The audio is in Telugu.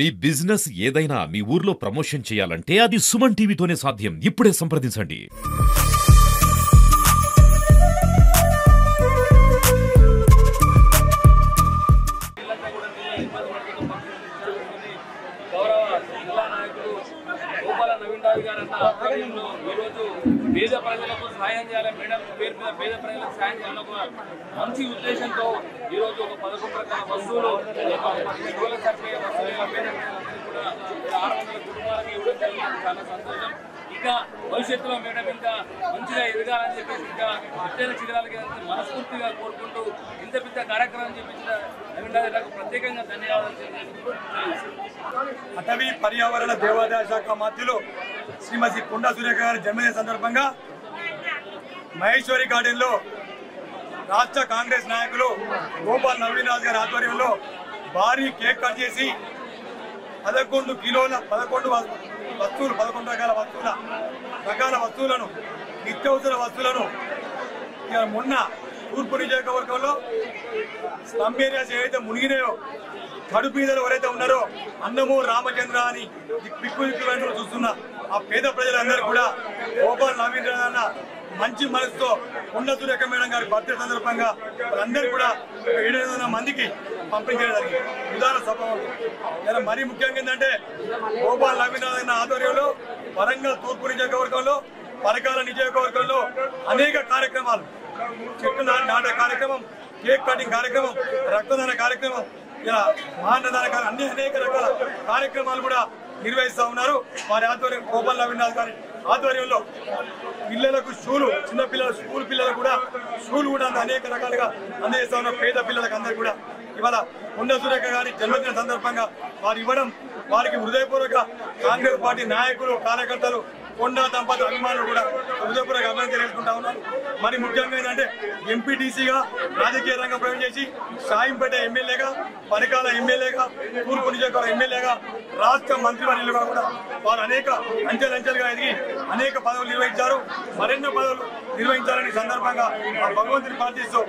మీ బిజినెస్ ఏదైనా మీ ఊర్లో ప్రమోషన్ చేయాలంటే అది సుమన్ టీవీతోనే సాధ్యం. ఇప్పుడే సంప్రదించండి. పేద ప్రజలకు సాయం చేయాలి మేడం పేరు మీద పేద ప్రజలకు సాయం చేయాలని ఒక మంచి ఉద్దేశంతో ఈరోజు ఒక 11 రకాల వస్తువులు సరిపోయే వస్తువులు పేద ప్రజలందరికీ కూడా 600 కుటుంబాలకు ఇవ్వడం జరిగింది. చాలా సంతోషం. ఇంకా భవిష్యత్తులో మేడం ఇంకా మంచిగా ఎదగాలని చెప్పేసి ఇంకా ఎత్తైన శిఖరాలకి మనస్ఫూర్తిగా కోరుకుంటూ ఇంత పెద్ద కార్యక్రమం చేపించిన నవీన్ ప్రత్యేకంగా ధన్యవాదాలు తెలియజేస్తూ అటవీ పర్యావరణ దేవాదాయ శాఖ మంత్రులు శ్రీమతి కొండా సురేఖ గారి జన్మదిన సందర్భంగా మహేశ్వరి గార్డెన్ లో రాష్ట్ర కాంగ్రెస్ నాయకులు గోపాల్ నవీన్ రాజు గారి ఆధ్వర్యంలో భారీ కేక్ కట్ చేసి 11 కిలోల 11 రకాల వస్తువులను నిత్యావసర వస్తువులను మొన్న తూర్పు నియోజకవర్గంలో స్లమ్ ఏరియాస్ ఏవైతే మునిగినాయో కడుపీదలు ఎవరైతే ఉన్నారో అన్నము రామచంద్ర అని పిక్కు చూస్తున్న ఆ పేద ప్రజలందరూ కూడా గోపాల్ నవీన్ రాజన్న మంచి మనసుతో కొండా సురేఖ మేడం గారి బర్త్డే సందర్భంగా వాళ్ళందరూ కూడా 700 మందికి పంపించడం జరిగింది. ఉదాహరణ సభ మరీ ముఖ్యంగా ఏంటంటే గోపాల్ నవీన్ రాజన్న ఆధ్వర్యంలో వరంగల్ తూర్పు నియోజకవర్గంలో పరకాల నియోజకవర్గంలో అనేక కార్యక్రమాలు చెట్టు నాటే కార్యక్రమం, కేక్ కటింగ్ కార్యక్రమం, రక్తదాన కార్యక్రమం, ఇలా మహాన్నదాన అనేక రకాల కార్యక్రమాలు కూడా నిర్వహిస్తూ ఉన్నారు. వారి ఆధ్వర్యం గోపాల్ నవీన్ రాజు గారి ఆధ్వర్యంలో పిల్లలకు షూలు, చిన్నపిల్లల స్కూల్ పిల్లలకు కూడా షూలు కూడా అనేక రకాలుగా అందజేస్తా ఉన్న పేద పిల్లలకు అందరూ కూడా ఇవాళ కొండా సురేఖ గారి జన్మదిన సందర్భంగా వారు ఇవ్వడం వారికి హృదయపూర్వక కాంగ్రెస్ పార్టీ నాయకులు, కార్యకర్తలు, కొండా దంపతుల అభిమానులు కూడా హృదయపూర్వక అభినందన తెలుసుకుంటా ఉన్నారు. మరి ముఖ్యంగా ఏంటంటే ఎంపీటీసీగా రాజకీయ రంగం ప్రవేశించి సాయంపేట ఎమ్మెల్యేగా, పరకాల ఎమ్మెల్యేగా, తూర్పు నియోజకవర్గ ఎమ్మెల్యేగా, రాష్ట్ర మంత్రివర్యులుగా కూడా వారు అనేక అంచెలంచెలుగా ఎదిగి అనేక పదవులు నిర్వహించారు. మరెన్నో పదవులు నిర్వహించాలని సందర్భంగా ఆ భగవంతుని ప్రార్థిస్తూ